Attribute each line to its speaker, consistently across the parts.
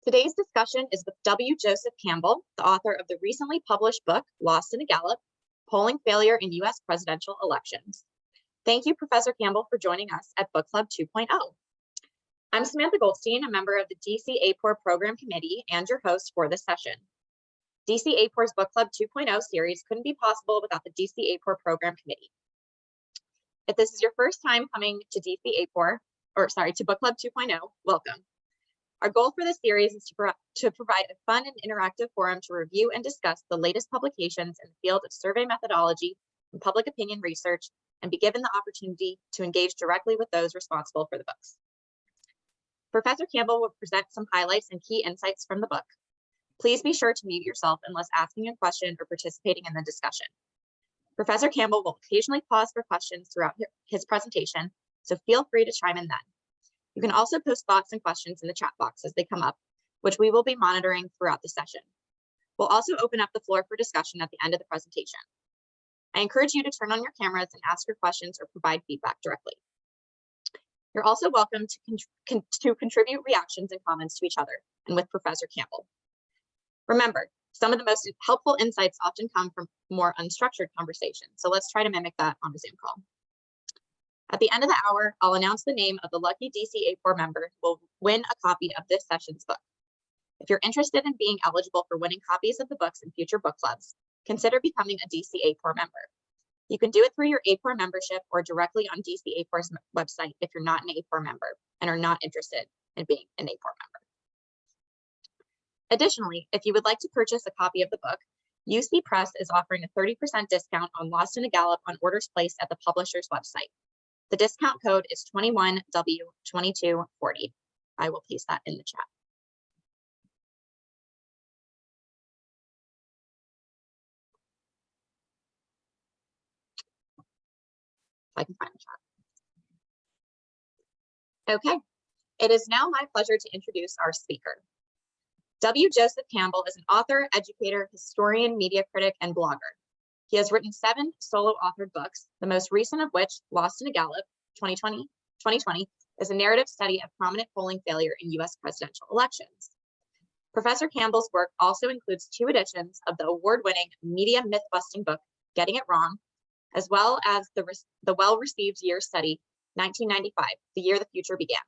Speaker 1: Today's discussion is with W. Joseph Campbell, the author of the recently published book, Lost in a Gallup, Polling Failure in U.S. Presidential Elections. Thank you, Professor Campbell, for joining us at Book Club 2.0. I'm Samantha Goldstein, a member of the DC-AAPOR Program Committee and your host for this session. DC-AAPOR's Book Club 2.0 series couldn't be possible without the DC-AAPOR Program Committee. If this is your first time coming to to Book Club 2.0, welcome. Our goal for this series is to provide a fun and interactive forum to review and discuss the latest publications in the field of survey methodology and public opinion research, and be given the opportunity to engage directly with those responsible for the books. Professor Campbell will present some highlights and key insights from the book. Please be sure to mute yourself unless asking a question or participating in the discussion. Professor Campbell will occasionally pause for questions throughout his presentation, so feel free to chime in then. You can also post thoughts and questions in the chat box as they come up, which we will be monitoring throughout the session. We'll also open up the floor for discussion at the end of the presentation. I encourage you to turn on your cameras and ask your questions or provide feedback directly. You're also welcome to contribute reactions and comments to each other and with Professor Campbell. Remember, some of the most helpful insights often come from more unstructured conversations, so let's try to mimic that on a Zoom call. At the end of the hour, I'll announce the name of the lucky DC-AAPOR member who will win a copy of this session's book. If you're interested in being eligible for winning copies of the books in future book clubs, consider becoming a DC-AAPOR member. You can do it through your AAPOR membership or directly on DC-AAPOR's website if you're not an AAPOR member and are not interested in being an AAPOR member. Additionally, if you would like to purchase a copy of the book, UC Press is offering a 30% discount on Lost in a Gallup on orders placed at the publisher's website. The discount code is 21W2240. I will paste that in the chat. If I can find the chat. Okay, it is now my pleasure to introduce our speaker. W. Joseph Campbell is an author, educator, historian, media critic, and blogger. He has written 7 solo authored books, the most recent of which, Lost in a Gallup, 2020, is a narrative study of prominent polling failure in U.S. presidential elections. Professor Campbell's work also includes 2 editions of the award-winning media myth-busting book, Getting It Wrong, as well as the well-received year study, 1995, the year the future began.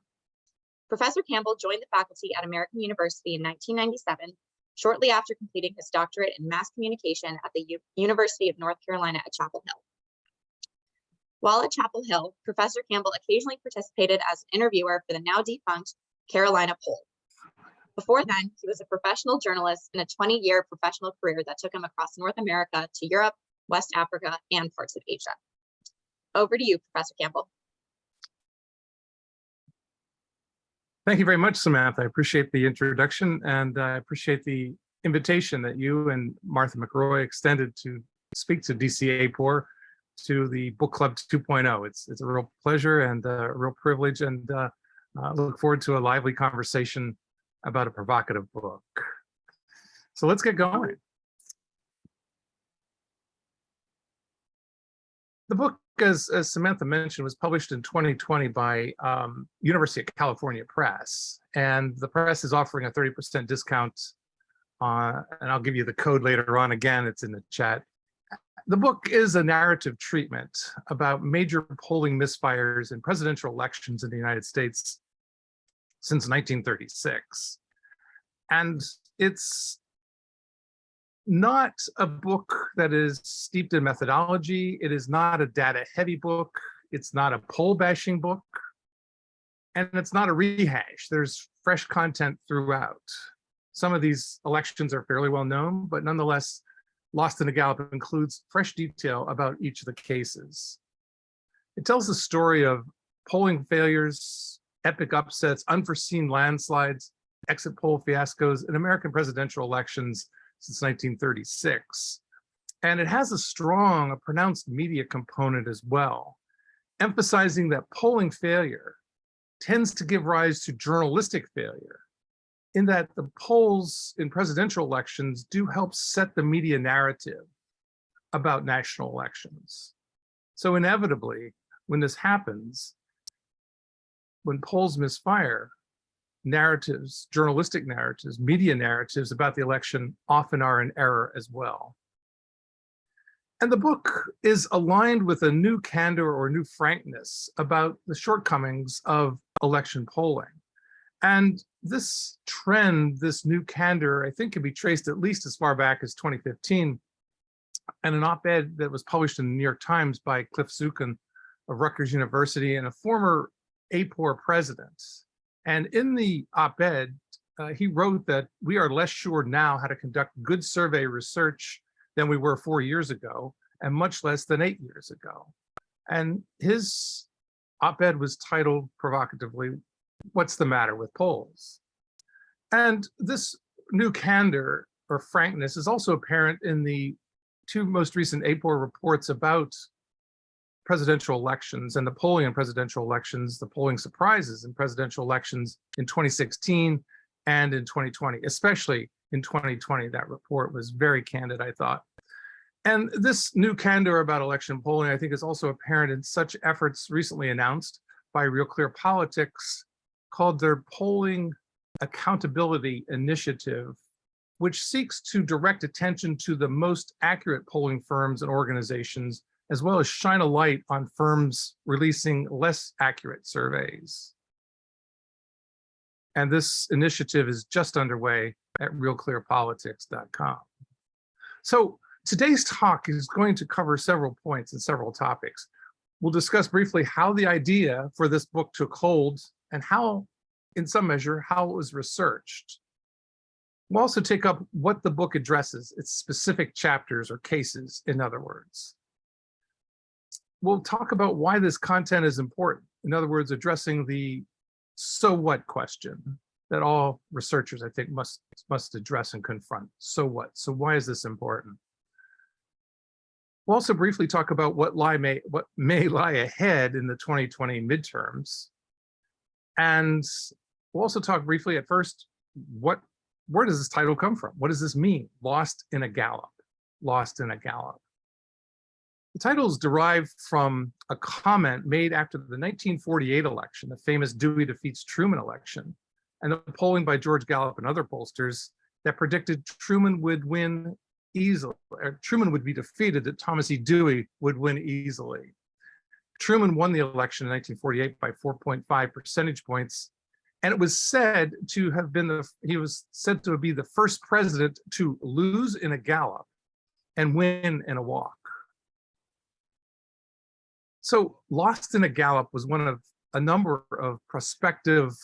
Speaker 1: Professor Campbell joined the faculty at American University in 1997, shortly after completing his doctorate in mass communication at the University of North Carolina at Chapel Hill. While at Chapel Hill, Professor Campbell occasionally participated as an interviewer for the now defunct Carolina Poll. Before then, he was a professional journalist in a 20-year professional career that took him across North America to Europe, West Africa, and parts of Asia. Over to you, Professor Campbell.
Speaker 2: Thank you very much, Samantha. I appreciate the introduction, and I appreciate the invitation that you and Martha McRoy extended to speak to DC-AAPOR to the Book Club 2.0. It's a real pleasure and a real privilege, and look forward to a lively conversation about a provocative book. So let's get going. The book, as Samantha mentioned, was published in 2020 by University of California Press, and the press is offering a 30% discount, and I'll give you the code later on. Again, it's in the chat. The book is a narrative treatment about major polling misfires in presidential elections in the United States since 1936. And it's not a book that is steeped in methodology. It is not a data-heavy book. It's not a poll-bashing book. And it's not a rehash. There's fresh content throughout. Some of these elections are fairly well known, but nonetheless, Lost in a Gallup includes fresh detail about each of the cases. It tells the story of polling failures, epic upsets, unforeseen landslides, exit poll fiascos in American presidential elections since 1936. And it has a pronounced media component as well, emphasizing that polling failure tends to give rise to journalistic failure, in that the polls in presidential elections do help set the media narrative about national elections. So inevitably, when this happens, when polls misfire, narratives, journalistic narratives, media narratives about the election often are in error as well. And the book is aligned with a new candor or new frankness about the shortcomings of election polling. And this trend, this new candor, I think can be traced at least as far back as 2015, and an op-ed that was published in the New York Times by Cliff Zukin of Rutgers University and a former AAPOR president. And in the op-ed, he wrote that we are less sure now how to conduct good survey research than we were 4 years ago, and much less than 8 years ago. And his op-ed was titled provocatively, "What's the Matter with Polls?" And this new candor or frankness is also apparent in the two most recent AAPOR reports about presidential elections and the polling in presidential elections, the polling surprises in presidential elections in 2016 and in 2020, especially in 2020. That report was very candid, I thought. And this new candor about election polling, I think, is also apparent in such efforts recently announced by Real Clear Politics called their Polling Accountability Initiative, which seeks to direct attention to the most accurate polling firms and organizations, as well as shine a light on firms releasing less accurate surveys. And this initiative is just underway at realclearpolitics.com. So today's talk is going to cover several points and several topics. We'll discuss briefly how the idea for this book took hold and how, in some measure, how it was researched. We'll also take up what the book addresses, its specific chapters or cases, in other words. We'll talk about why this content is important. In other words, addressing the so what question that all researchers, I think, must address and confront. So what? So why is this important? We'll also briefly talk about what may lie ahead in the 2020 midterms. And we'll also talk briefly at first, where does this title come from? What does this mean? Lost in a Gallup, lost in a Gallup. The title is derived from a comment made after the 1948 election, the famous Dewey defeats Truman election, and the polling by George Gallup and other pollsters that predicted Truman would win easily, or Truman would be defeated, that Thomas E. Dewey would win easily. Truman won the election in 1948 by 4.5 percentage points, and it was said to have been he was said to be the first president to lose in a Gallup and win in a walk. So Lost in a Gallup was one of a number of prospective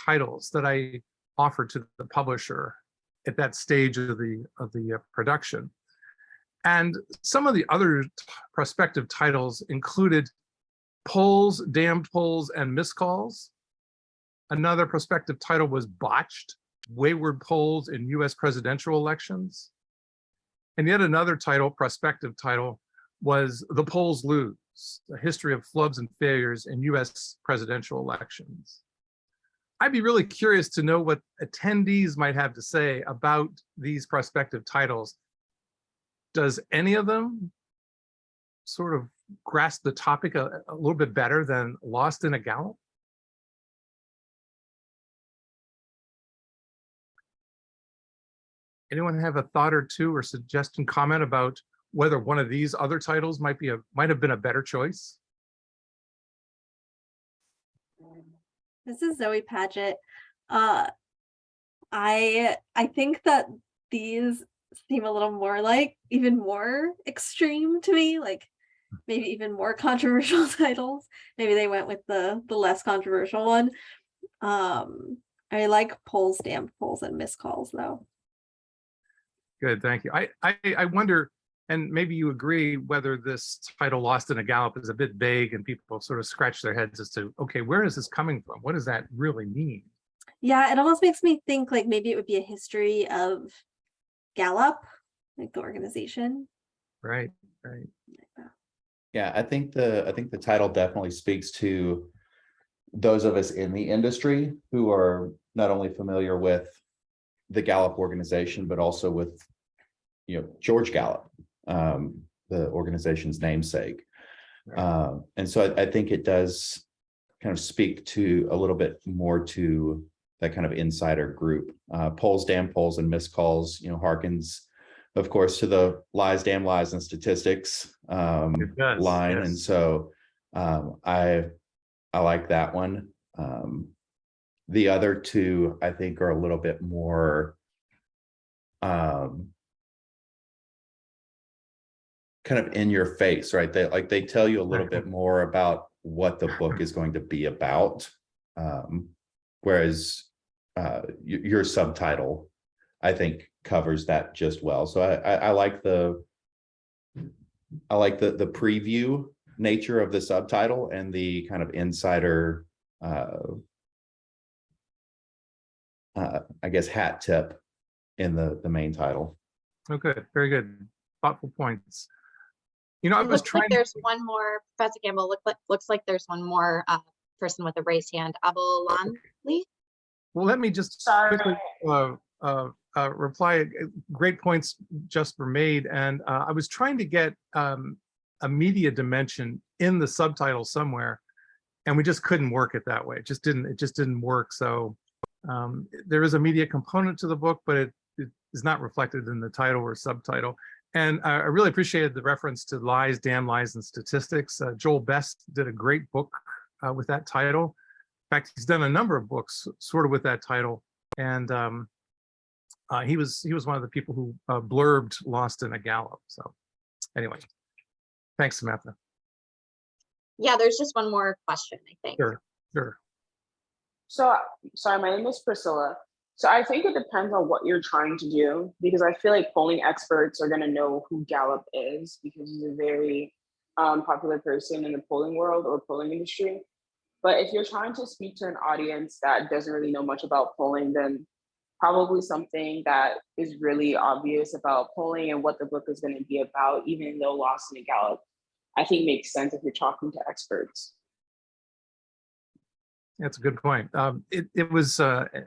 Speaker 2: titles that I offered to the publisher at that stage of the production. And some of the other prospective titles included Polls, Damned Polls, and Miscalls. Another prospective title was Botched, Wayward Polls in US Presidential Elections. And yet another title, prospective title, was The Polls Lose, a history of flubs and failures in US presidential elections. I'd be really curious to know what attendees might have to say about these prospective titles. Does any of them sort of grasp the topic a little bit better than Lost in a Gallup? Anyone have a thought or two or suggestion, comment about whether one of these other titles might have been a better choice?
Speaker 3: This is Zoe Paget. I think that these seem a little more like even more extreme to me, like maybe even more controversial titles. Maybe they went with the less controversial one. I like Polls, Damned Polls, and Miscalls though.
Speaker 2: Good, thank you. I wonder, and maybe you agree, whether this title Lost in a Gallup is a bit vague and people sort of scratch their heads as to, okay, where is this coming from? What does that really mean?
Speaker 3: Yeah, it almost makes me think like maybe it would be a history of Gallup, like the organization.
Speaker 2: Right.
Speaker 4: Yeah, I think the title definitely speaks to those of us in the industry who are not only familiar with the Gallup organization, but also with, George Gallup, the organization's namesake.
Speaker 2: Right.
Speaker 4: And so I think it does kind of speak to a little bit more to kind of insider group. Polls, damn polls, and missed calls, harkens, of course, to the lies, damn lies, and statistics
Speaker 2: It does,
Speaker 4: line.
Speaker 2: yes.
Speaker 4: And so I like that one. The other two, I think, are a little bit more kind of in your face, right? They tell you a little bit more about what the book is going to be about. Whereas your subtitle, I think, covers that just well. So I like the preview nature of the subtitle and the kind of insider I guess hat tip in the main title.
Speaker 2: Oh, good, very good, thoughtful points. I
Speaker 1: It
Speaker 2: was
Speaker 1: looks like
Speaker 2: trying.
Speaker 1: there's one more, Professor Campbell, looks like there's one more person with a raised hand, Abolanli.
Speaker 2: Well, let me just quickly reply. Great points just were made, and I was trying to get a media dimension in the subtitle somewhere, and we just couldn't work it that way. It just didn't work. So there is a media component to the book, but it is not reflected in the title or subtitle. And I really appreciated the reference to lies, damn lies, and statistics. Joel Best did a great book with that title. In fact, he's done a number of books sort of with that title. And he was one of the people who blurbed Lost in a Gallup. So anyway, thanks, Samantha.
Speaker 1: Yeah, there's just one more question, I think.
Speaker 2: Sure.
Speaker 5: So, sorry, my name is Priscilla. So I think it depends on what you're trying to do, because I feel like polling experts are going to know who Gallup is, because he's a very popular person in the polling world or polling industry. But if you're trying to speak to an audience that doesn't really know much about polling, then probably something that is really obvious about polling and what the book is going to be about, even though Lost in a Gallup, I think makes sense if you're talking to experts.
Speaker 2: That's a good point. It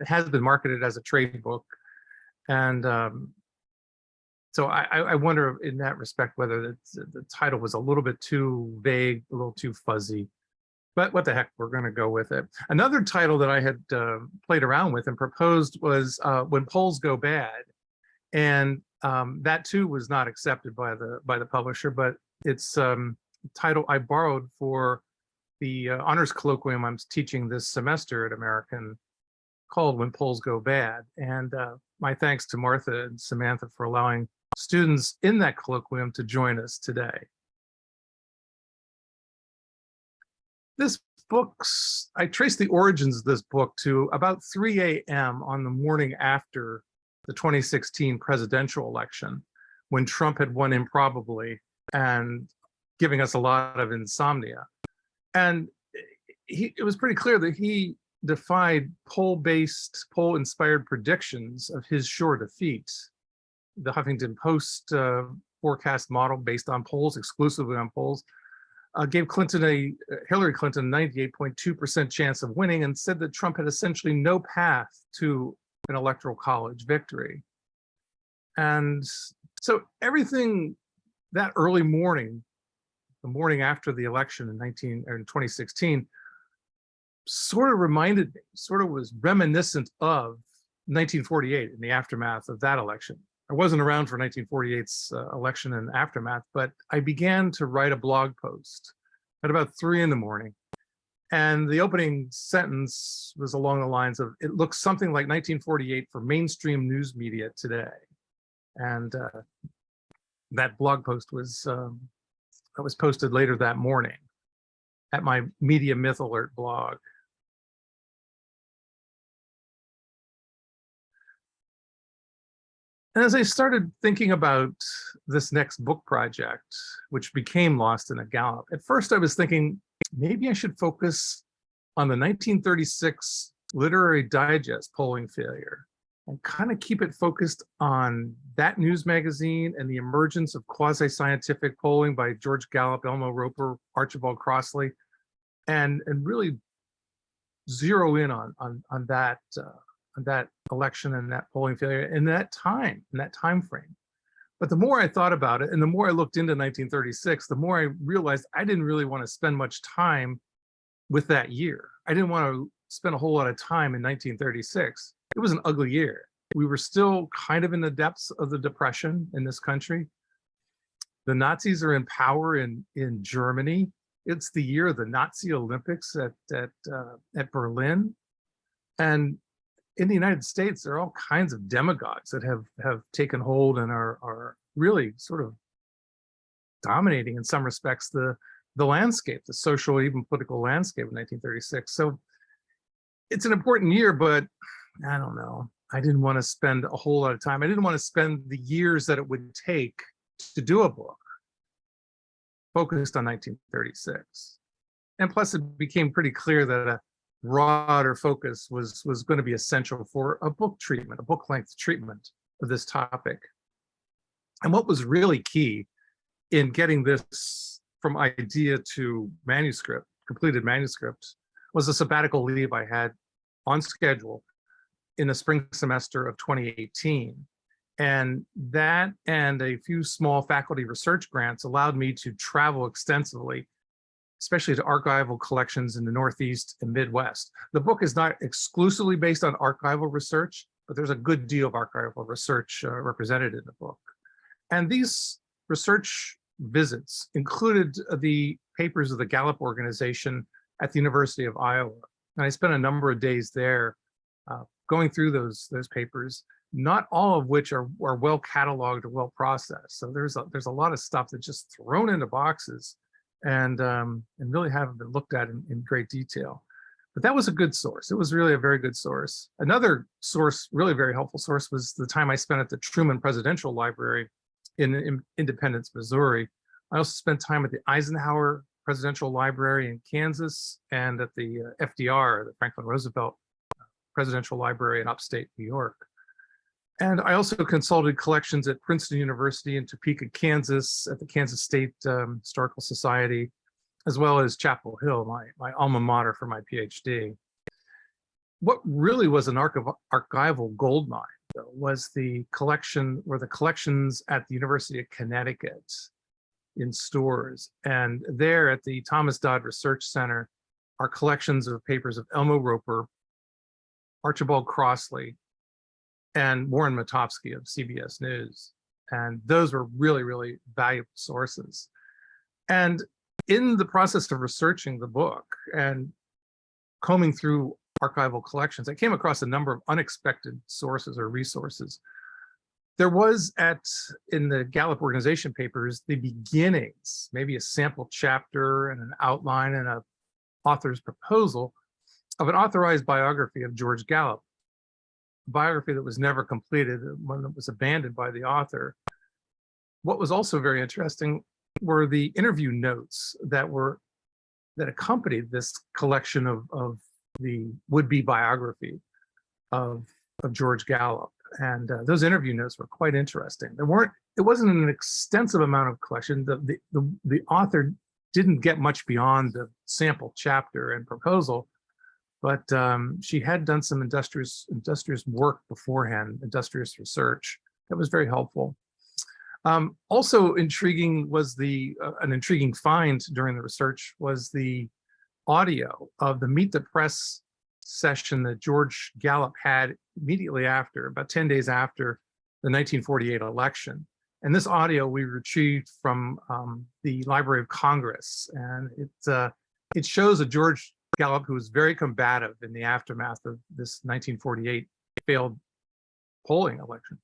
Speaker 2: has been marketed as a trade book, and so I wonder in that respect whether the title was a little bit too vague, a little too fuzzy. But what the heck, we're going to go with it. Another title that I had played around with and proposed was When Polls Go Bad, and that too was not accepted by the publisher. But it's title I borrowed for the honors colloquium I'm teaching this semester at American, called When Polls Go Bad. And my thanks to Martha and Samantha for allowing students in that colloquium to join us today. This book's, I traced the origins of this book to about 3 a.m. on the morning after the 2016 presidential election, when Trump had won improbably and giving us a lot of insomnia. And it was pretty clear that he defied poll-inspired predictions of his sure defeat. The Huffington Post forecast model based on polls, exclusively on polls, gave Hillary Clinton a 98.2% chance of winning, and said that Trump had essentially no path to an electoral college victory. And so everything that early morning, the morning after the election in 2016, sort of reminded me, sort of was reminiscent of 1948 in the aftermath of that election. I wasn't around for 1948's election and aftermath, but I began to write a blog post at about 3 in the morning. And the opening sentence was along the lines of, it looks something like 1948 for mainstream news media today. And that blog post was posted later that morning at my Media Myth Alert blog. And as I started thinking about this next book project, which became Lost in a Gallup, at first I was thinking, maybe I should focus on the 1936 Literary Digest polling failure and kind of keep it focused on that news magazine and the emergence of quasi-scientific polling by George Gallup, Elmo Roper, Archibald Crossley, and really zero in on that election and that polling failure in that time frame. But the more I thought about it and the more I looked into 1936, the more I realized I didn't really want to spend much time with that year. I didn't want to spent a whole lot of time in 1936. It was an ugly year. We were still kind of in the depths of the Depression in this country. The Nazis are in power in Germany. It's the year of the Nazi Olympics at Berlin. And in the United States, there are all kinds of demagogues that have taken hold and are really sort of dominating in some respects the landscape, the social, even political landscape of 1936. So it's an important year, but I don't know. I didn't want to spend a whole lot of time. I didn't want to spend the years that it would take to do a book focused on 1936. And plus, it became pretty clear that a broader focus was going to be essential for a book treatment, a book-length treatment of this topic. And what was really key in getting this from idea to manuscript, completed manuscript, was a sabbatical leave I had on schedule in the spring semester of 2018. And that and a few small faculty research grants allowed me to travel extensively, especially to archival collections in the Northeast and Midwest. The book is not exclusively based on archival research, but there's a good deal of archival research represented in the book. And these research visits included the papers of the Gallup organization at the University of Iowa. And I spent a number of days there going through those papers, not all of which are well cataloged or well processed. So there's a lot of stuff that's just thrown into boxes and really haven't been looked at in great detail. But that was a good source. It was really a very good source. Another source, really very helpful source, was the time I spent at the Truman Presidential Library in Independence, Missouri. I also spent time at the Eisenhower Presidential Library in Kansas and at the FDR, the Franklin Roosevelt Presidential Library in upstate New York. And I also consulted collections at Princeton University in Topeka, Kansas, at the Kansas State Historical Society, as well as Chapel Hill, my alma mater for my PhD. What really was an archival goldmine, though, was the collections at the University of Connecticut in stores. And there at the Thomas Dodd Research Center are collections of papers of Elmo Roper, Archibald Crossley, and Warren Matofsky of CBS News. And those were really, really valuable sources. And in the process of researching the book and combing through archival collections, I came across a number of unexpected sources or resources. There was in the Gallup organization papers, the beginnings, maybe a sample chapter and an outline and an author's proposal of an authorized biography of George Gallup, a biography that was never completed, one that was abandoned by the author. What was also very interesting were the interview notes that accompanied this collection of the would-be biography of George Gallup. And those interview notes were quite interesting. It wasn't an extensive amount of collection. The author didn't get much beyond the sample chapter and proposal, but she had done some industrious work beforehand, industrious research that was very helpful. Also intriguing was an intriguing find during the research was the audio of the Meet the Press session that George Gallup had immediately after, about 10 days after the 1948 election. And this audio we retrieved from the Library of Congress. And it shows a George Gallup who was very combative in the aftermath of this 1948 failed polling election.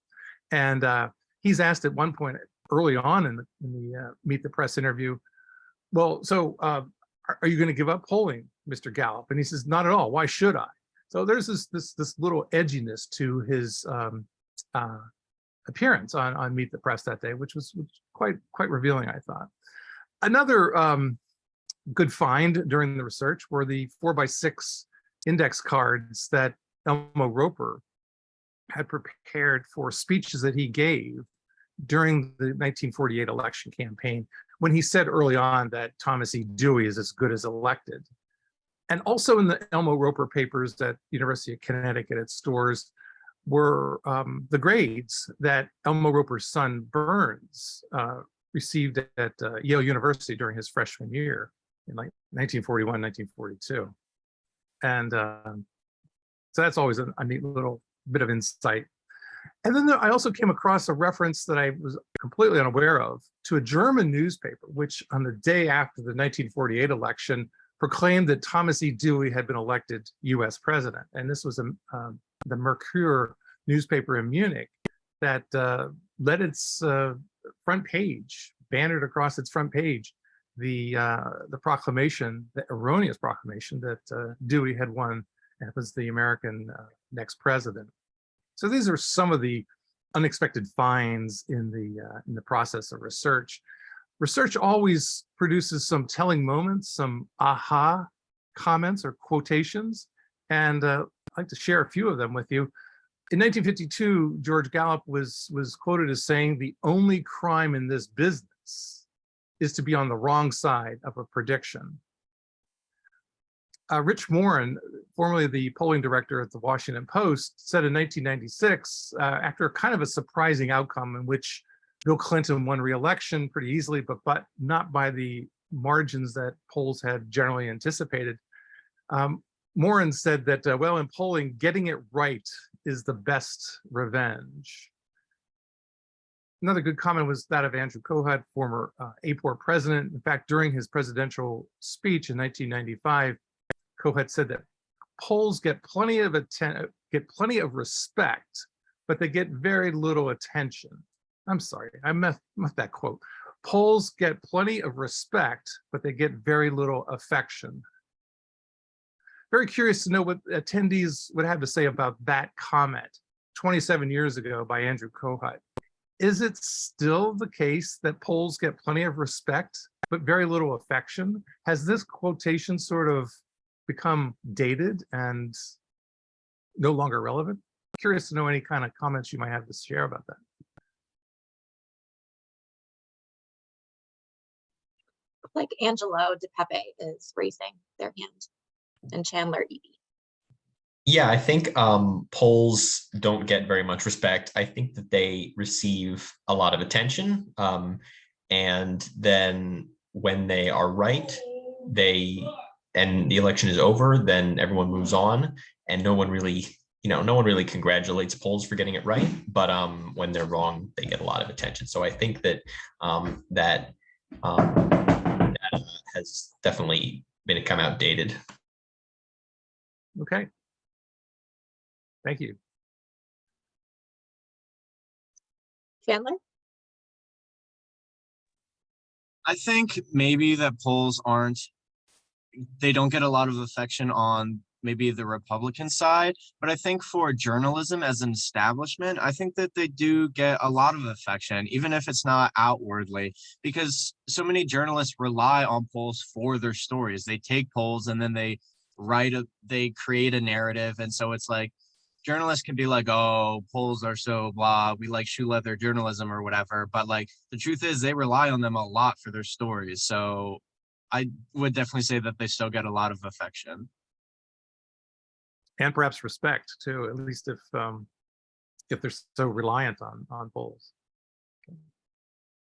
Speaker 2: And he's asked at one point early on in the Meet the Press interview, well, so are you going to give up polling, Mr. Gallup? And he says, not at all. Why should I? So there's this little edginess to his appearance on Meet the Press that day, which was quite revealing, I thought. Another good find during the research were the 4x6 index cards that Elmo Roper had prepared for speeches that he gave during the 1948 election campaign, when he said early on that Thomas E. Dewey is as good as elected. And also in the Elmo Roper papers at University of Connecticut at stores were the grades that Elmo Roper's son Burns received at Yale University during his freshman year in like 1941, 1942. And so that's always a neat little bit of insight. And then I also came across a reference that I was completely unaware of to a German newspaper, which on the day after the 1948 election proclaimed that Thomas E. Dewey had been elected US president. And this was the Merkur newspaper in Munich that led its front page, bannered across its front page, the proclamation, the erroneous proclamation that Dewey had won and was the American next president. So these are some of the unexpected finds in the process of research. Research always produces some telling moments, some aha comments or quotations, and I'd like to share a few of them with you. In 1952, George Gallup was quoted as saying, "The only crime in this business is to be on the wrong side of a prediction." Rich Morin, formerly the polling director at the Washington Post, said in 1996, after kind of a surprising outcome in which Bill Clinton won re-election pretty easily, but not by the margins that polls had generally anticipated. Morin said that, well, in polling, getting it right is the best revenge. Another good comment was that of Andrew Kohut, former AAPOR president. In fact, during his presidential speech in 1995, Kohut said that polls get plenty of respect, but they get very little attention. I'm sorry, I messed that quote. Polls get plenty of respect, but they get very little affection. Very curious to know what attendees would have to say about that comment 27 years ago by Andrew Kohut. Is it still the case that polls get plenty of respect, but very little affection? Has this quotation sort of become dated and no longer relevant? Curious to know any kind of comments you might have to share about that.
Speaker 1: Like Angelo DePepe is raising their hand, and Chandler Eby.
Speaker 6: Yeah, I think polls don't get very much respect. I think that they receive a lot of attention. And then when they are right, and the election is over, then everyone moves on, and no one really congratulates polls for getting it right. But when they're wrong, they get a lot of attention. So I think that that has definitely become outdated.
Speaker 2: Okay. Thank you.
Speaker 1: Chandler?
Speaker 7: I think maybe that polls they don't get a lot of affection on maybe the Republican side, but I think for journalism as an establishment, I think that they do get a lot of affection, even if it's not outwardly, because so many journalists rely on polls for their stories. They take polls and then they create a narrative. And so it's like, journalists can be like, oh, polls are so blah, we like shoe leather journalism or whatever. But like, the truth is they rely on them a lot for their stories. So I would definitely say that they still get a lot of affection.
Speaker 2: And perhaps respect too, at least if they're so reliant on polls.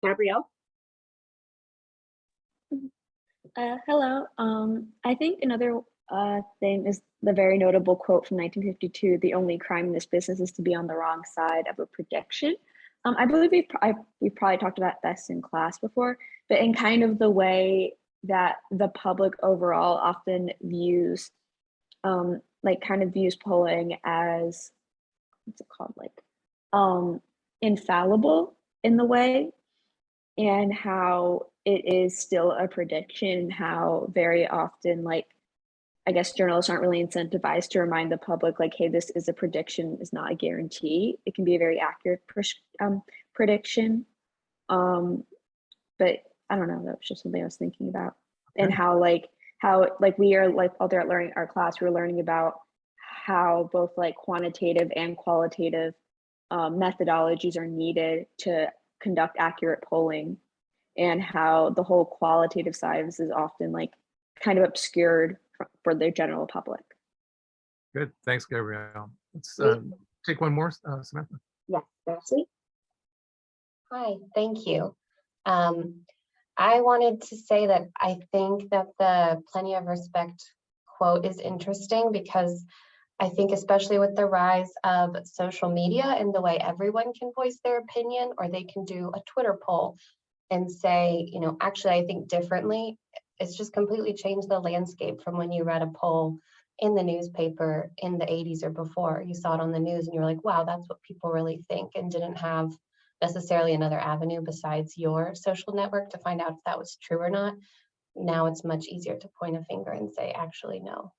Speaker 1: Gabrielle?
Speaker 8: Hello. I think another thing is the very notable quote from 1952, "The only crime in this business is to be on the wrong side of a prediction." I believe we probably talked about this in class before, but in kind of the way that the public overall often views polling as, what's it called, infallible in the way, and how it is still a prediction, how very often, I guess journalists aren't really incentivized to remind the public, hey, this is a prediction, is not a guarantee. It can be a very accurate prediction. But I don't know, that was just something I was thinking about. Okay. And how we are out there learning our class, we're learning about how both quantitative and qualitative methodologies are needed to conduct accurate polling, and how the whole qualitative side is often kind of obscured for the general public.
Speaker 2: Good, thanks, Gabrielle. Let's take one more, Samantha.
Speaker 1: Yes, Darcy.
Speaker 9: Hi, thank you. I wanted to say that I think that the plenty of respect quote is interesting because I think especially with the rise of social media and the way everyone can voice their opinion, or they can do a Twitter poll and say, you know, actually, I think differently. It's just completely changed the landscape from when you read a poll in the newspaper in the 80s or before. You saw it on the news and you were like, wow, that's what people really think, and didn't have necessarily another avenue besides your social network to find out if that was true or not. Now it's much easier to point a finger and say, actually, no.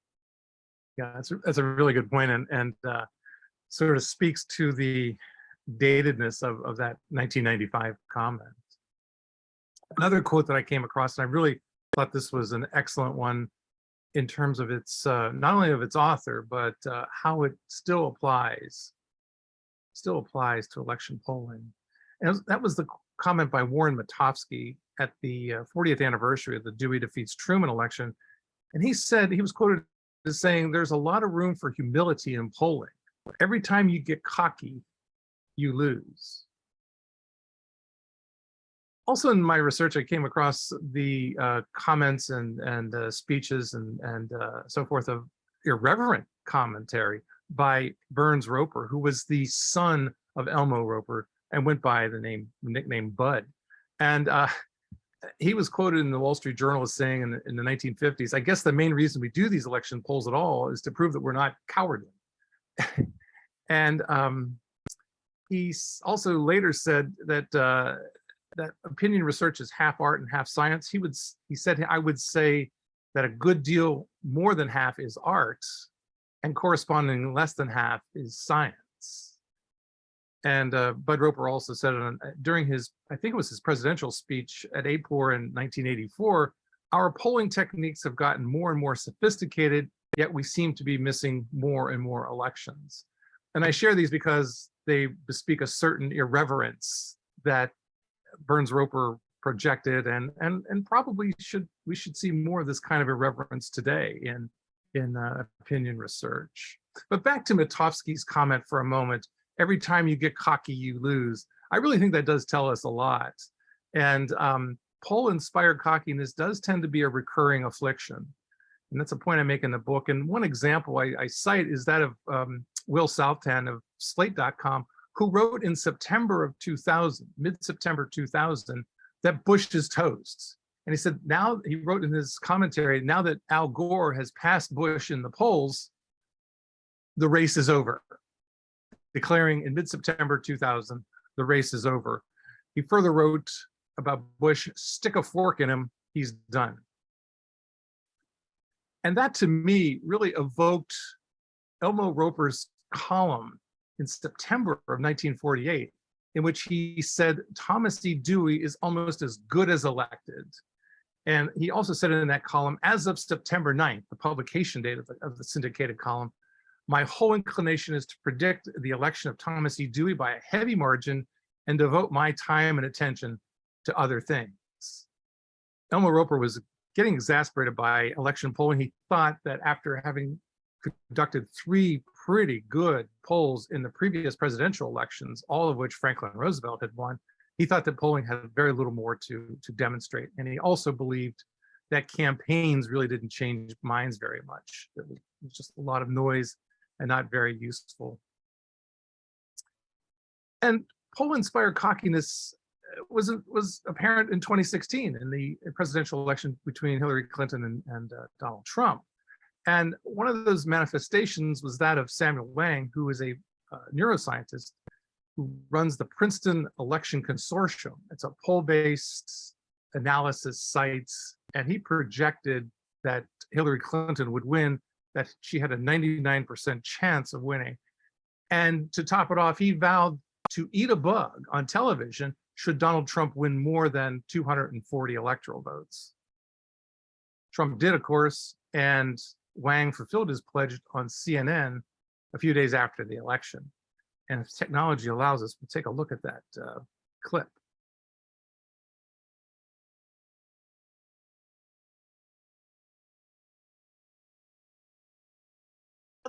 Speaker 2: Yeah, that's a really good point, and sort of speaks to the datedness of that 1995 comment. Another quote that I came across, and I really thought this was an excellent one in terms of its not only of its author, but how it still applies to election polling. And that was the comment by Warren Matofsky at the 40th anniversary of the Dewey defeats Truman election. And he said, he was quoted as saying, there's a lot of room for humility in polling. Every time you get cocky, you lose. Also in my research, I came across the comments and speeches and so forth of irreverent commentary by Burns Roper, who was the son of Elmo Roper and went by the nickname Bud. And he was quoted in the Wall Street Journal as saying in the 1950s, I guess the main reason we do these election polls at all is to prove that we're not cowardly. And he also later said that that opinion research is half art and half science. He said, I would say that a good deal more than half is art and corresponding less than half is science. And Bud Roper also said during his, I think it was his presidential speech at AAPOR in 1984, our polling techniques have gotten more and more sophisticated, yet we seem to be missing more and more elections. And I share these because they bespeak a certain irreverence that Burns Roper projected, and probably we should see more of this kind of irreverence today in opinion research. But back to Matofsky's comment for a moment. Every time you get cocky, you lose. I really think that does tell us a lot. And poll-inspired cockiness does tend to be a recurring affliction. And that's a point I make in the book. And one example I cite is that of Will Southtan of Slate.com, who wrote in September of 2000, mid-September 2000, that Bush is toast. And he said, now, he wrote in his commentary, now that Al Gore has passed Bush in the polls, the race is over. Declaring in mid-September 2000, the race is over. He further wrote about Bush, stick a fork in him, he's done. And that to me really evoked Elmo Roper's column in September of 1948, in which he said Thomas E. Dewey is almost as good as elected. And he also said in that column, as of September 9th, the publication date of the syndicated column, my whole inclination is to predict the election of Thomas E. Dewey by a heavy margin and devote my time and attention to other things. Elmo Roper was getting exasperated by election polling. He thought that after having conducted 3 pretty good polls in the previous presidential elections, all of which Franklin Roosevelt had won, he thought that polling had very little more to demonstrate. And he also believed that campaigns really didn't change minds very much. It was just a lot of noise and not very useful. And poll-inspired cockiness was apparent in 2016 in the presidential election between Hillary Clinton and Donald Trump. And one of those manifestations was that of Samuel Wang, who is a neuroscientist who runs the Princeton Election Consortium. It's a poll-based analysis site, and he projected that Hillary Clinton would win, that she had a 99% chance of winning. And to top it off, he vowed to eat a bug on television should Donald Trump win more than 240 electoral votes. Trump did, of course, and Wang fulfilled his pledge on CNN a few days after the election. And if technology allows us, we'll take a look at that clip.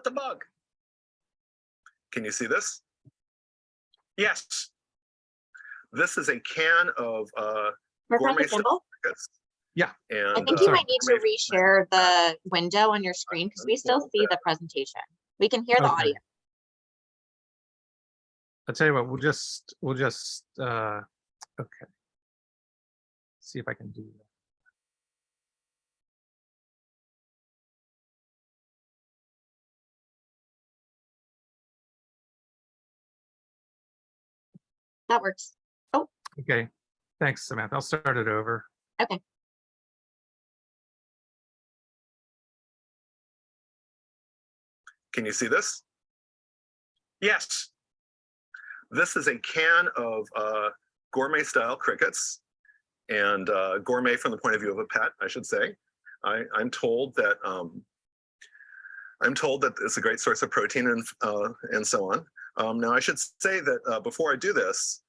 Speaker 10: The bug. Can you see this? Yes. This is a can of gourmet
Speaker 1: Campbell?
Speaker 10: Snickers.
Speaker 2: Yeah.
Speaker 10: And
Speaker 1: I think you might need to
Speaker 10: information-
Speaker 1: reshare the window on your screen because we still see the presentation. We can hear the
Speaker 2: Okay.
Speaker 1: audio.
Speaker 2: I'll tell you what, we'll just okay. See if I can do that.
Speaker 1: That works. Oh,
Speaker 2: Okay. Thanks, Samantha. I'll start it over.
Speaker 1: okay.
Speaker 10: Can you see this? Yes. This is a can of gourmet style crickets, and gourmet from the point of view of a pet, I should say. I'm told that it's a great source of protein and so on. Now I should say that before I do this,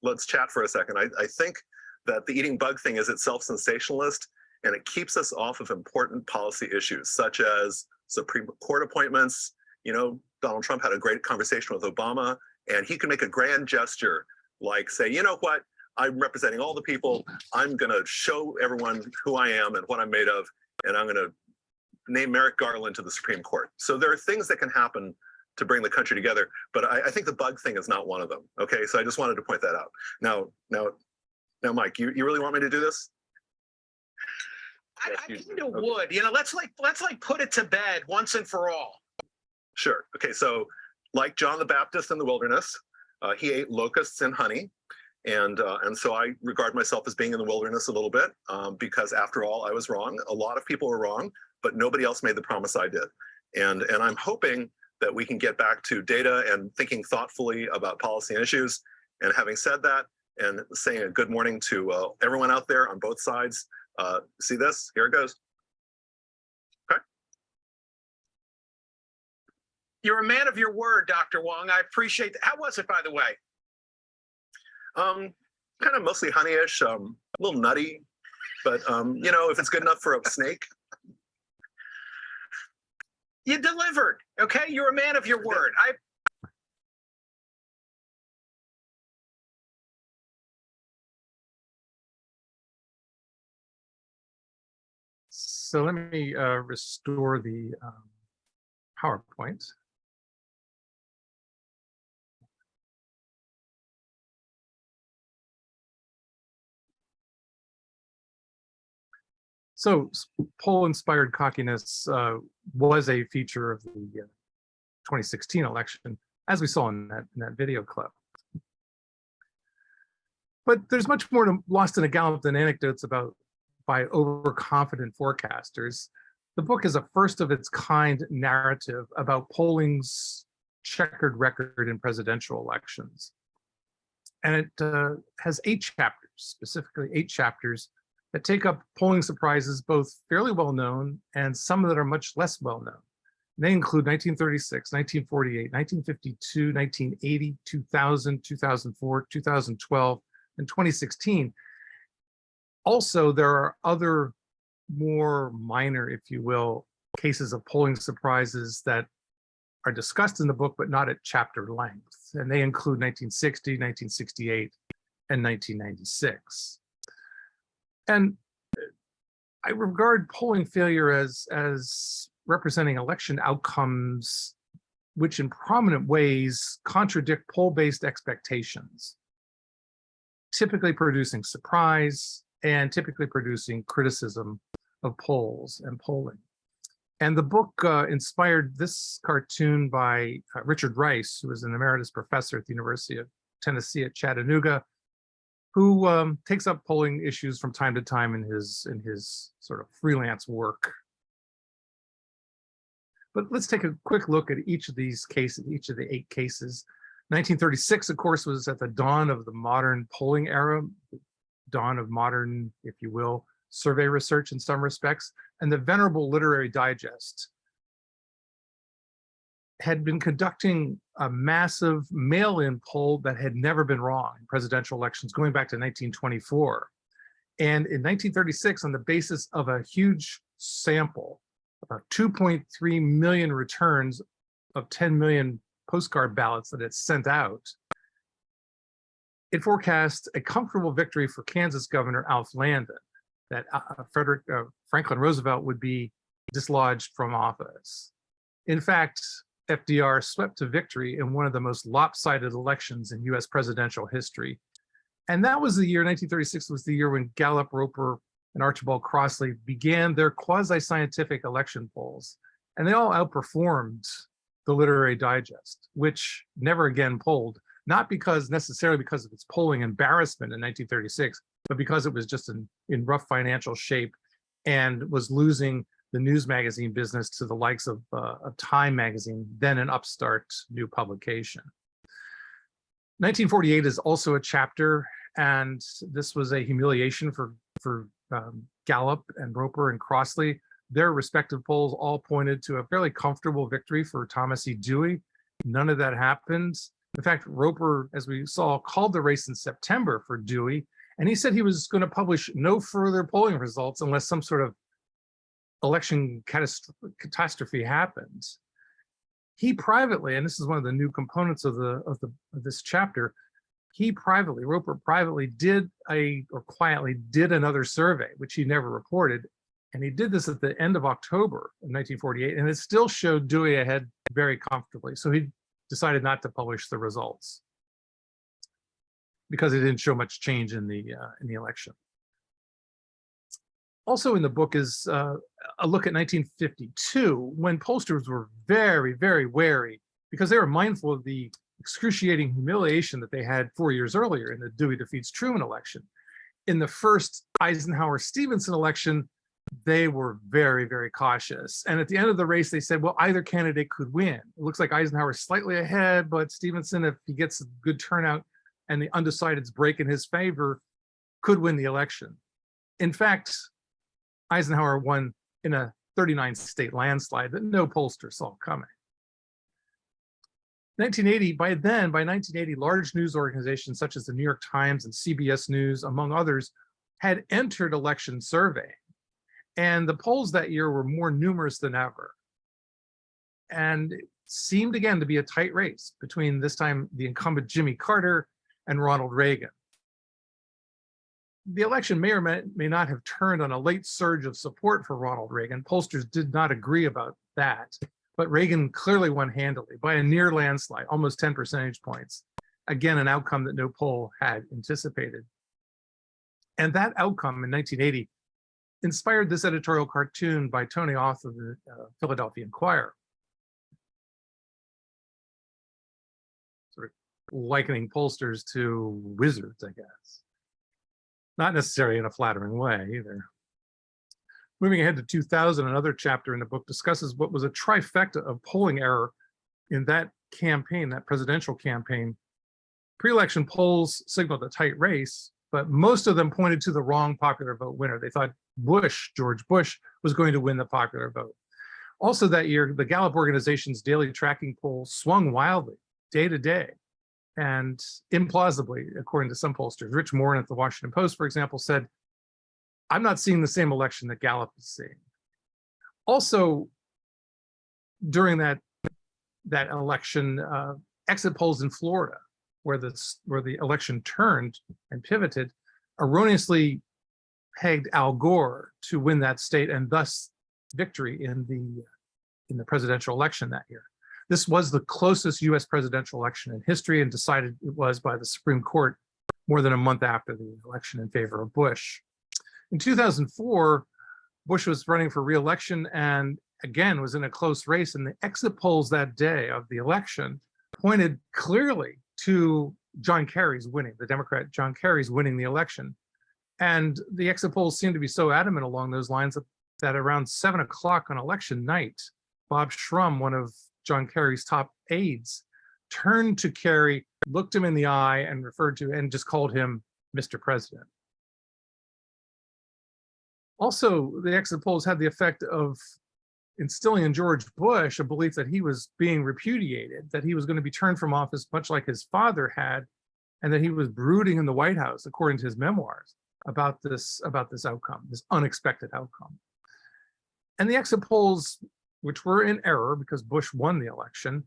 Speaker 10: let's chat for a second. I think that the eating bug thing is itself sensationalist, and it keeps us off of important policy issues such as Supreme Court appointments. You know, Donald Trump had a great conversation with Obama, and he can make a grand gesture like say, you know what, I'm representing all the people. I'm going to show everyone who I am and what I'm made of, and I'm going to name Merrick Garland to the Supreme Court. So there are things that can happen to bring the country together, but I think the bug thing is not one of them. Okay, so I just wanted to point that out. Now, Mike, you really want me to do this?
Speaker 11: I kind of would. You know, let's put it to bed once and for all.
Speaker 10: Sure. Okay, so like John the Baptist in the wilderness, he ate locusts and honey. And so I regard myself as being in the wilderness a little bit because after all, I was wrong. A lot of people were wrong, but nobody else made the promise I did. And I'm hoping that we can get back to data and thinking thoughtfully about policy and issues. And having said that, and saying a good morning to everyone out there on both sides. See this? Here it goes. Okay.
Speaker 11: You're a man of your word, Dr. Wong. I appreciate that. How was it, by the way?
Speaker 10: Kind of mostly honeyish, a little nutty, but you know, if it's good enough for a snake.
Speaker 11: You delivered, okay? You're a man of your word.
Speaker 2: So let me restore the PowerPoint. So poll-inspired cockiness was a feature of the 2016 election, as we saw in that video clip. But there's much more lost in a Gallup than anecdotes by overconfident forecasters. The book is a first of its kind narrative about polling's checkered record in presidential elections. And it has 8 chapters, specifically 8 chapters that take up polling surprises, both fairly well known and some that are much less well known. They include 1936, 1948, 1952, 1980, 2000, 2004, 2012, and 2016. Also, there are other more minor, if you will, cases of polling surprises that are discussed in the book, but not at chapter length. And they include 1960, 1968, and 1996. And I regard polling failure as representing election outcomes which in prominent ways contradict poll-based expectations, typically producing surprise and typically producing criticism of polls and polling. And the book inspired this cartoon by Richard Rice, who is an emeritus professor at the University of Tennessee at Chattanooga, who takes up polling issues from time to time in his sort of freelance work. But let's take a quick look at each of these cases, each of the 8 cases. 1936, of course, was at the dawn of the modern polling era, dawn of modern, if you will, survey research in some respects. And the venerable Literary Digest had been conducting a massive mail-in poll that had never been wrong in presidential elections going back to 1924. And in 1936, on the basis of a huge sample, about 2.3 million returns of 10 million postcard ballots that it sent out, it forecast a comfortable victory for Kansas Governor Alf Landon. that Franklin Roosevelt would be dislodged from office. In fact, FDR swept to victory in one of the most lopsided elections in US presidential history. And that was the year, 1936 was the year when Gallup, Roper, and Archibald Crossley began their quasi-scientific election polls. And they all outperformed the Literary Digest, which never again polled, not necessarily because of its polling embarrassment in 1936, but because it was just in rough financial shape and was losing the news magazine business to the likes of Time magazine, then an upstart new publication. 1948 is also a chapter, and this was a humiliation for Gallup and Roper and Crossley. Their respective polls all pointed to a fairly comfortable victory for Thomas E. Dewey. None of that happened. In fact, Roper, as we saw, called the race in September for Dewey, and he said he was going to publish no further polling results unless some sort of election catastrophe happened. He privately, and this is one of the new components of this chapter, Roper privately quietly did another survey, which he never reported. And he did this at the end of October of 1948, and it still showed Dewey ahead very comfortably. So he decided not to publish the results because it didn't show much change in the election. Also in the book is a look at 1952, when pollsters were very, very wary because they were mindful of the excruciating humiliation that they had 4 years earlier in the Dewey defeats Truman election. In the first Eisenhower-Stevenson election, they were very, very cautious. And at the end of the race, they said, well, either candidate could win. It looks like Eisenhower's slightly ahead, but Stevenson, if he gets a good turnout and the undecideds break in his favor, could win the election. In fact, Eisenhower won in a 39-state landslide that no pollster saw coming. 1980, by 1980, large news organizations such as the New York Times and CBS News, among others, had entered election surveying. And the polls that year were more numerous than ever. And it seemed again to be a tight race between this time the incumbent Jimmy Carter and Ronald Reagan. The election may or may not have turned on a late surge of support for Ronald Reagan. Pollsters did not agree about that, but Reagan clearly won handily by a near landslide, almost 10 percentage points. Again, an outcome that no poll had anticipated. And that outcome in 1980 inspired this editorial cartoon by Tony Auth of the Philadelphia Inquirer, sort of likening pollsters to wizards, I guess. Not necessarily in a flattering way either. Moving ahead to 2000, another chapter in the book discusses what was a trifecta of polling error in that campaign, that presidential campaign. Pre-election polls signaled a tight race, but most of them pointed to the wrong popular vote winner. They thought George Bush, was going to win the popular vote. Also that year, the Gallup organization's daily tracking poll swung wildly, day to day, and implausibly, according to some pollsters. Rich Morin at the Washington Post, for example, said, I'm not seeing the same election that Gallup is seeing. Also, during that election, exit polls in Florida, where the election turned and pivoted, erroneously pegged Al Gore to win that state and thus victory in the presidential election that year. This was the closest US presidential election in history and decided it was by the Supreme Court more than a month after the election in favor of Bush. In 2004, Bush was running for re-election and again was in a close race, and the exit polls that day of the election pointed clearly to John Kerry's winning, the Democrat John Kerry's winning the election. And the exit polls seemed to be so adamant along those lines that around 7 o'clock on election night, Bob Shrum, one of John Kerry's top aides, turned to Kerry, looked him in the eye and just called him Mr. President. Also, the exit polls had the effect of instilling in George Bush a belief that he was being repudiated, that he was going to be turned from office much like his father had, and that he was brooding in the White House, according to his memoirs, about this outcome, this unexpected outcome. And the exit polls, which were in error because Bush won the election,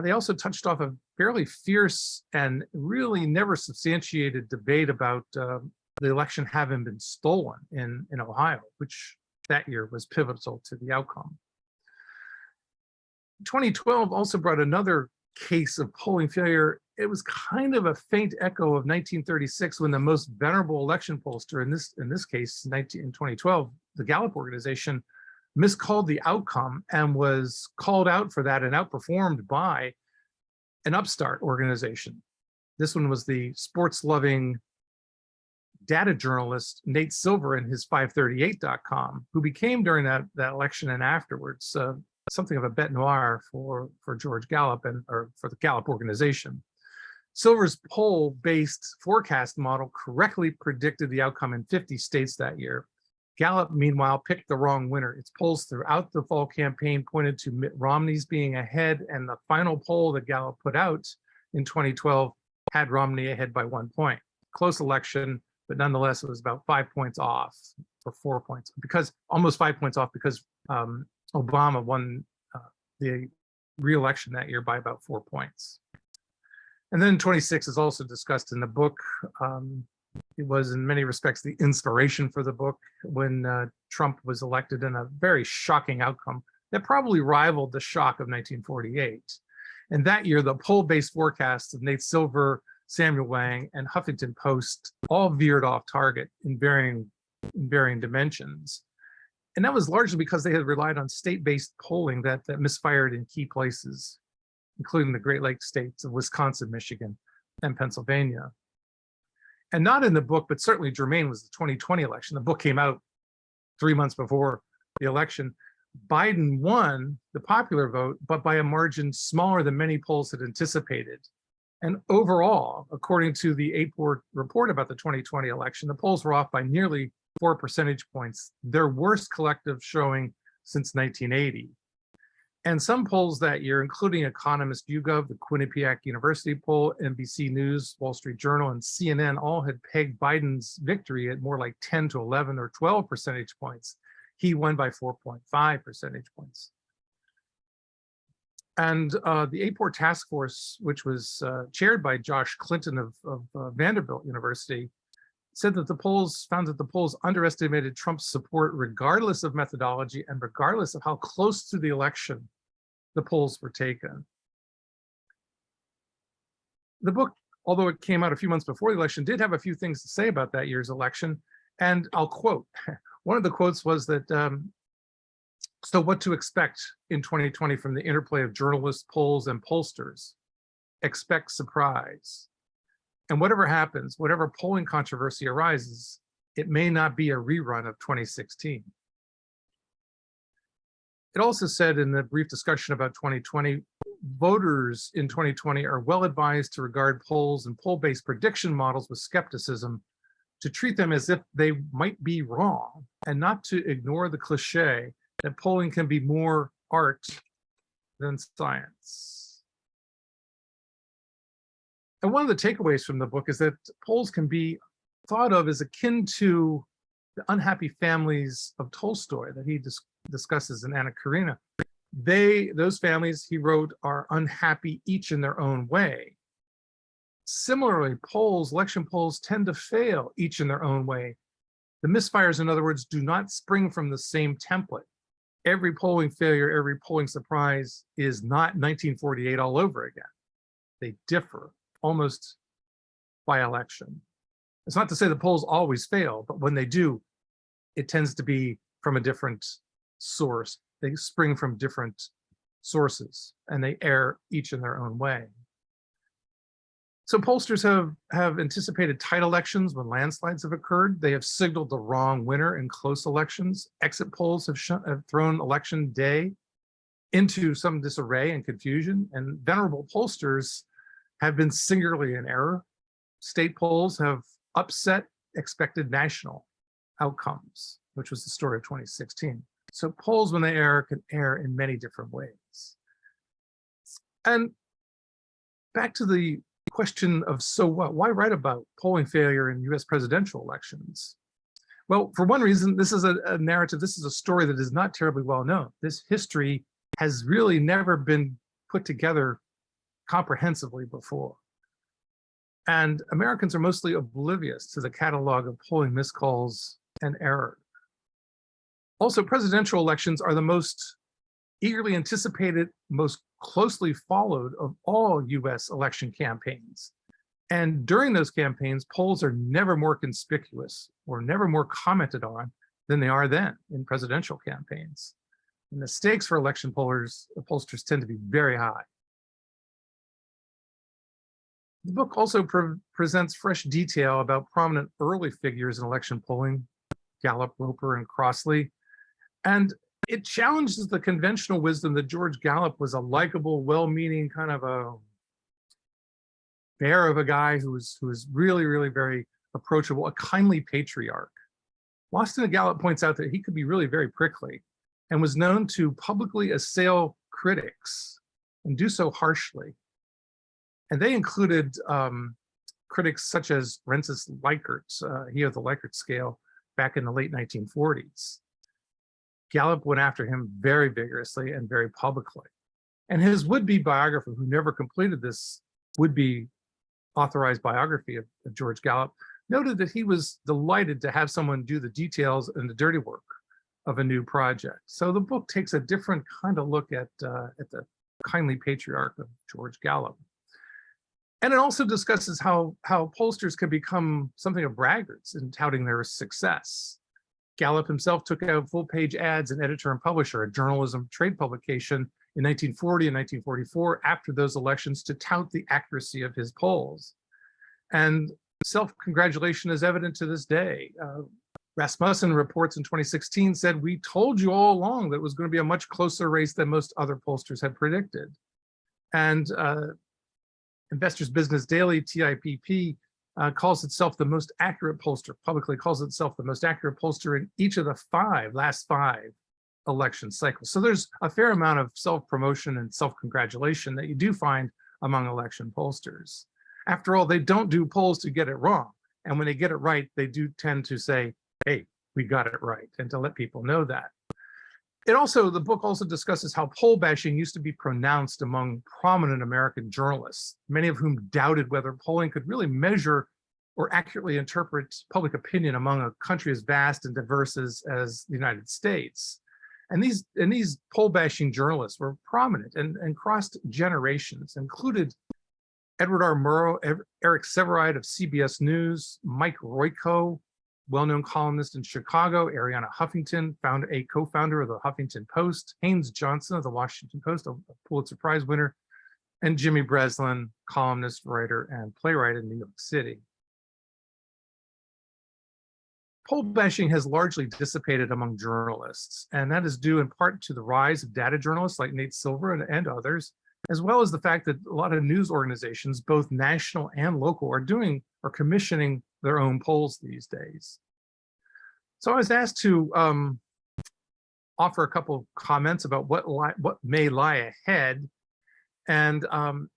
Speaker 2: they also touched off a fairly fierce and really never substantiated debate about the election having been stolen in Ohio, which that year was pivotal to the outcome. 2012 also brought another case of polling failure. It was kind of a faint echo of 1936 when the most venerable election pollster, in this case, in 2012, the Gallup organization, miscalled the outcome and was called out for that and outperformed by an upstart organization. This one was the sports-loving data journalist Nate Silver and his 538.com, who became during that election and afterwards something of a bête noire for George Gallup or for the Gallup organization. Silver's poll-based forecast model correctly predicted the outcome in 50 states that year. Gallup, meanwhile, picked the wrong winner. Its polls throughout the fall campaign pointed to Mitt Romney's being ahead, and the final poll that Gallup put out in 2012 had Romney ahead by 1 point. Close election, but nonetheless, it was about 5 points off, or 4 points, because almost 5 points off, because Obama won the re-election that year by about 4 points. And then 26 is also discussed in the book. It was in many respects the inspiration for the book when Trump was elected in a very shocking outcome that probably rivaled the shock of 1948. And that year, the poll-based forecasts of Nate Silver, Samuel Wang, and Huffington Post all veered off target in varying dimensions. And that was largely because they had relied on state-based polling that misfired in key places, including the Great Lakes states of Wisconsin, Michigan, and Pennsylvania. And not in the book, but certainly germane, was the 2020 election. The book came out 3 months before the election. Biden won the popular vote, but by a margin smaller than many polls had anticipated. And overall, according to the AAPOR report about the 2020 election, the polls were off by nearly 4 percentage points, their worst collective showing since 1980. And some polls that year, including economist YouGov, the Quinnipiac University poll, NBC News, Wall Street Journal, and CNN all had pegged Biden's victory at more like 10 to 11 or 12 percentage points. He won by 4.5 percentage points. And the AAPOR task force, which was chaired by Josh Clinton of Vanderbilt University, said that the polls found that the polls underestimated Trump's support regardless of methodology and regardless of how close to the election the polls were taken. The book, although it came out a few months before the election, did have a few things to say about that year's election. And I'll quote. One of the quotes was that, so what to expect in 2020 from the interplay of journalists, polls, and pollsters? Expect surprise. And whatever happens, whatever polling controversy arises, it may not be a rerun of 2016. It also said in the brief discussion about 2020, voters in 2020 are well advised to regard polls and poll-based prediction models with skepticism, to treat them as if they might be wrong, and not to ignore the cliche that polling can be more art than science. And one of the takeaways from the book is that polls can be thought of as akin to the unhappy families of Tolstoy that he discusses in Anna Karenina. Those families, he wrote, are unhappy each in their own way. Similarly, election polls tend to fail each in their own way. The misfires, in other words, do not spring from the same template. Every polling failure, every polling surprise is not 1948 all over again. They differ almost by election. It's not to say the polls always fail, but when they do, it tends to be from a different source. They spring from different sources and they err each in their own way. So pollsters have anticipated tight elections when landslides have occurred. They have signaled the wrong winner in close elections. Exit polls have thrown election day into some disarray and confusion, and venerable pollsters have been singularly in error. State polls have upset expected national outcomes, which was the story of 2016. So polls, when they err, can err in many different ways. And back to the question of so what? Why write about polling failure in US presidential elections? Well, for one reason, this is a narrative, this is a story that is not terribly well known. This history has really never been put together comprehensively before. And Americans are mostly oblivious to the catalog of polling miscalls and error. Also, presidential elections are the most eagerly anticipated, most closely followed of all US election campaigns. And during those campaigns, polls are never more conspicuous or never more commented on than they are then in presidential campaigns. And the stakes for election pollsters tend to be very high. The book also presents fresh detail about prominent early figures in election polling, Gallup, Roper, and Crossley. And it challenges the conventional wisdom that George Gallup was a likable, well-meaning kind of a bear of a guy who was really, really very approachable, a kindly patriarch. Lost in a Gallup points out that he could be really very prickly and was known to publicly assail critics and do so harshly. And they included critics such as Rensis Likert, he of the Likert scale, back in the late 1940s. Gallup went after him very vigorously and very publicly. And his would-be biographer, who never completed this would-be authorized biography of George Gallup, noted that he was delighted to have someone do the details and the dirty work of a new project. So the book takes a different kind of look at the kindly patriarch of George Gallup. And it also discusses how pollsters can become something of braggarts in touting their success. Gallup himself took out full-page ads in Editor and Publisher, a journalism trade publication, in 1940 and 1944 after those elections to tout the accuracy of his polls. And self-congratulation is evident to this day. Rasmussen reports in 2016 said, "We told you all along that it was going to be a much closer race than most other pollsters had predicted." And Investors Business Daily, TIPP, calls itself the most accurate pollster, publicly calls itself the most accurate pollster in each of the last five election cycles. So there's a fair amount of self-promotion and self-congratulation that you do find among election pollsters. After all, they don't do polls to get it wrong. And when they get it right, they do tend to say, hey, we got it right, and to let people know that. The book also discusses how poll bashing used to be pronounced among prominent American journalists, many of whom doubted whether polling could really measure or accurately interpret public opinion among a country as vast and diverse as the United States. And these poll bashing journalists were prominent and crossed generations, included Edward R. Murrow, Eric Sevareid of CBS News, Mike Royko, well-known columnist in Chicago, Arianna Huffington, a co-founder of the Huffington Post, Haynes Johnson of the Washington Post, a Pulitzer Prize winner, and Jimmy Breslin, columnist, writer, and playwright in New York City. Poll bashing has largely dissipated among journalists, and that is due in part to the rise of data journalists like Nate Silver and others, as well as the fact that a lot of news organizations, both national and local, are commissioning their own polls these days. So I was asked to offer a couple of comments about what may lie ahead. And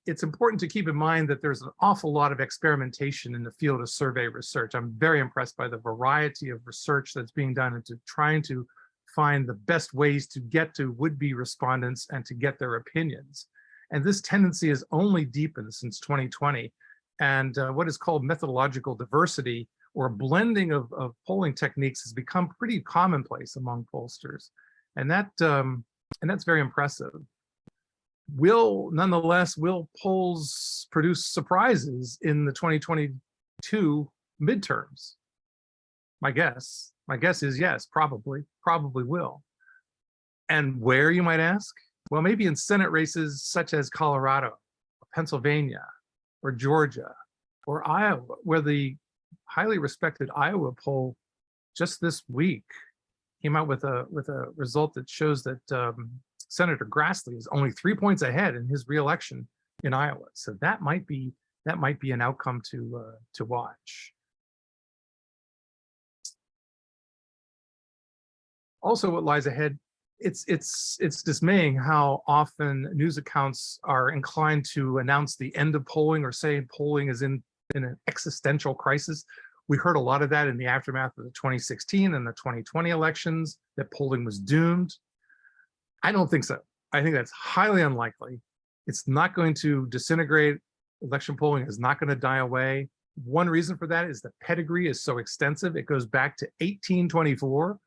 Speaker 2: it's important to keep in mind that there's an awful lot of experimentation in the field of survey research. I'm very impressed by the variety of research that's being done into trying to find the best ways to get to would-be respondents and to get their opinions. And this tendency has only deepened since 2020. And what is called methodological diversity, or blending of polling techniques, has become pretty commonplace among pollsters. And that's very impressive. Nonetheless, will polls produce surprises in the 2022 midterms? My guess is yes, probably will. And where, you might ask? Well, maybe in Senate races such as Colorado, Pennsylvania, or Georgia, or Iowa, where the highly respected Iowa poll just this week came out with a result that shows that Senator Grassley is only 3 points ahead in his reelection in Iowa. So that might be an outcome to watch. Also, what lies ahead, it's dismaying how often news accounts are inclined to announce the end of polling or say polling is in an existential crisis. We heard a lot of that in the aftermath of the 2016 and the 2020 elections, that polling was doomed. I don't think so. I think that's highly unlikely. It's not going to disintegrate election polling is not going to die away. One reason for that is the pedigree is so extensive. It goes back to 1824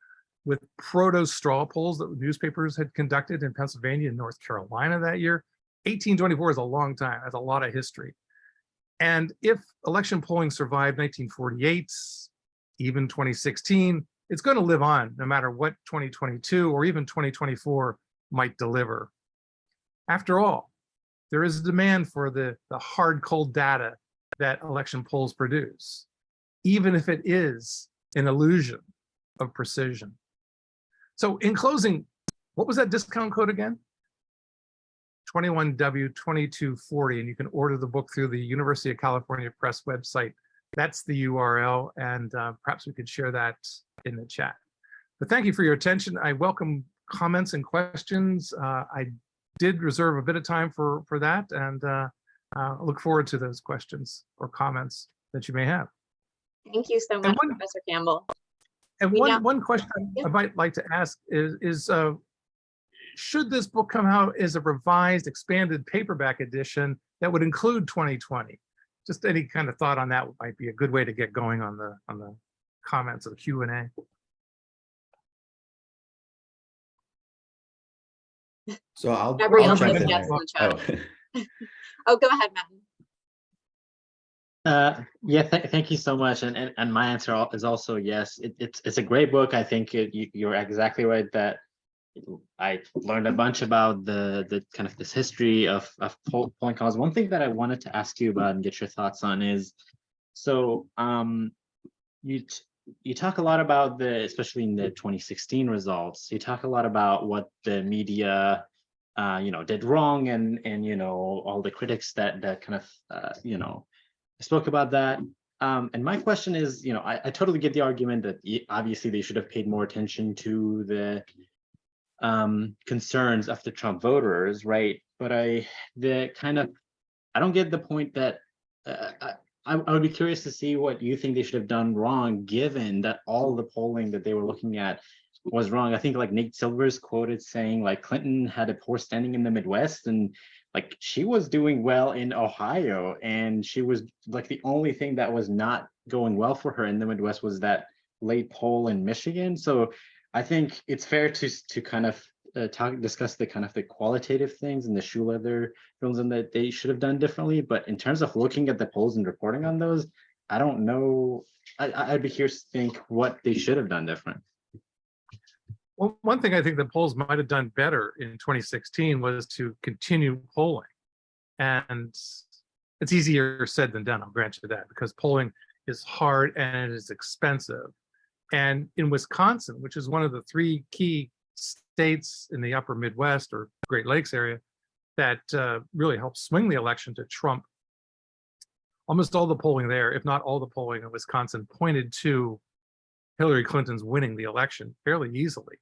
Speaker 2: with proto straw polls that newspapers had conducted in Pennsylvania and North Carolina that year. 1824 is a long time. That's a lot of history. And if election polling survived 1948, even 2016, it's going to live on no matter what 2022 or even 2024 might deliver. After all, there is a demand for the hard, cold data that election polls produce, even if it is an illusion of precision. So in closing, what was that discount code again? 21W2240, and you can order the book through the University of California Press website. That's the URL, and perhaps we could share that in the chat. But thank you for your attention. I welcome comments and questions. I did reserve a bit of time for that, and look forward to those questions or comments that you may have.
Speaker 1: Thank you so much, Professor Campbell.
Speaker 2: And one question I might like to ask is should this book come out as a revised, expanded paperback edition that would include 2020? Just any kind of thought on that might be a good way to get going on the comments of the Q&A.
Speaker 4: So I'll
Speaker 1: Gabrielle
Speaker 4: jump
Speaker 1: says
Speaker 4: in
Speaker 1: yes
Speaker 4: there.
Speaker 1: in the chat. Oh, go ahead, Matt.
Speaker 12: Yeah, thank you so much. And my answer is also yes. It's a great book. I think you're exactly right that I learned a bunch about the kind of this history of polling college. One thing that I wanted to ask you about and get your thoughts on is, so you talk a lot about especially in the 2016 results, you talk a lot about what the media did wrong and all the critics that kind of spoke about that. And my question is, I totally get the argument that obviously they should have paid more attention to the concerns of the Trump voters, right? But I don't get the point that I would be curious to see what you think they should have done wrong, given that all the polling that they were looking at was wrong. I think like Nate Silver's quoted saying like Clinton had a poor standing in the Midwest, and like she was doing well in Ohio, and she was like the only thing that was not going well for her in the Midwest was that late poll in Michigan. So I think it's fair to kind of discuss the kind of the qualitative things and the shoe leather films and that they should have done differently. But in terms of looking at the polls and reporting on those, I don't know. I'd be curious to think what they should have done different.
Speaker 2: Well, one thing I think the polls might have done better in 2016 was to continue polling. And it's easier said than done, I'll grant you that, because polling is hard and it is expensive. And in Wisconsin, which is one of the three key states in the upper Midwest or Great Lakes area that really helped swing the election to Trump, almost all the polling there, if not all the polling in Wisconsin, pointed to Hillary Clinton's winning the election fairly easily.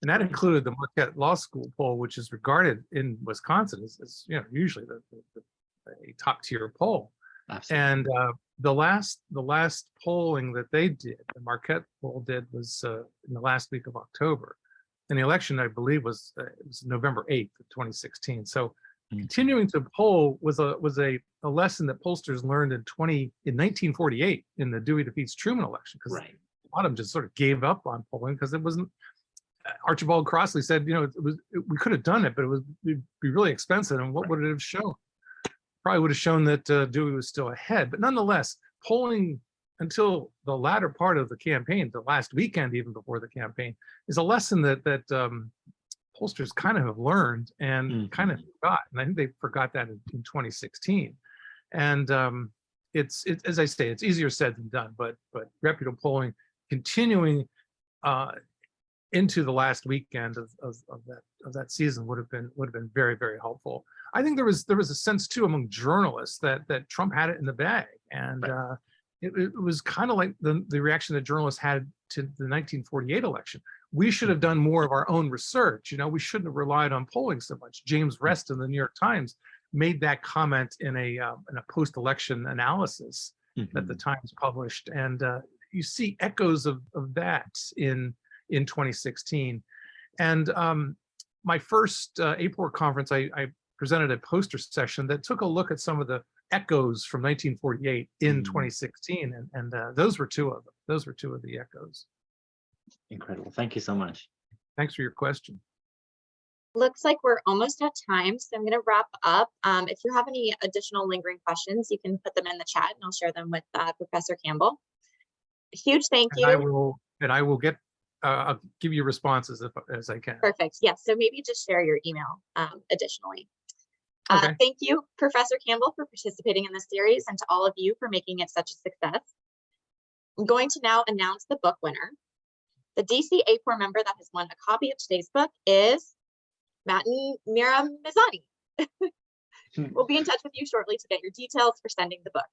Speaker 2: And that included the Marquette Law School poll, which is regarded in Wisconsin as usually a top tier poll. Absolutely. And the last polling that they did, the Marquette poll did, was in the last week of October. And the election, I believe, was November 8th of 2016. So continuing to poll was a lesson that pollsters learned in 1948 in the Dewey defeats Truman election, because a lot of them just sort of gave up on polling because it wasn't. Archibald Crossley said, we could have done it, but it'd be really expensive. And what would it have shown? Probably would have shown that Dewey was still ahead. But nonetheless, polling until the latter part of the campaign, the last weekend even before the campaign, is a lesson that pollsters kind of have learned and kind of forgot. And I think they forgot that in 2016. And it's as I say, it's easier said than done. But reputable polling continuing into the last weekend of that season would have been very, very helpful. I think there was a sense too among journalists that Trump had it in the bag, and it was kind of like the reaction that journalists had to the 1948 election. We should have done more of our own research. We shouldn't have relied on polling so much. James Rest in the New York Times made that comment in a post-election analysis that the Times published, and you see echoes of that in 2016. And my first AAPOR conference, I presented a poster session that took a look at some of the echoes from 1948 in 2016, and those were two of them. Those were two of the echoes.
Speaker 12: Incredible. Thank you so much.
Speaker 2: Thanks for your question.
Speaker 1: Looks like we're almost at time, so I'm going to wrap up. If you have any additional lingering questions, you can put them in the chat and I'll share them with Professor Campbell. A huge thank you.
Speaker 2: And I will get, I'll give you responses as I can.
Speaker 1: Perfect. Yes. So maybe just share your email additionally.
Speaker 2: Okay.
Speaker 1: Thank you, Professor Campbell, for participating in this series, and to all of you for making it such a success. I'm going to now announce the book winner. The DC-AAPOR member that has won a copy of today's book is Matin Miramizani. We'll be in touch with you shortly to get your details for sending the book.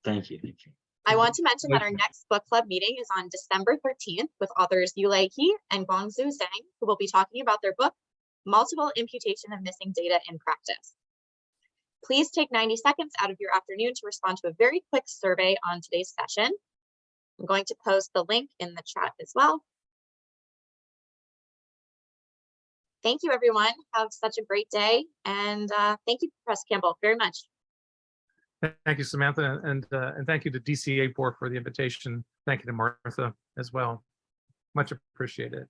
Speaker 12: Thank you. Thank you.
Speaker 1: I want to mention that our next book club meeting is on December 13th with authors Yulei He and Guangzhu Zhang, who will be talking about their book, Multiple Imputation of Missing Data in Practice. Please take 90 seconds out of your afternoon to respond to a very quick survey on today's session. I'm going to post the link in the chat as well. Thank you, everyone. Have such a great day. And thank you, Professor Campbell, very much.
Speaker 2: Thank you, Samantha, and thank you to DC-AAPOR for the invitation. Thank you to Martha as well. Much appreciated.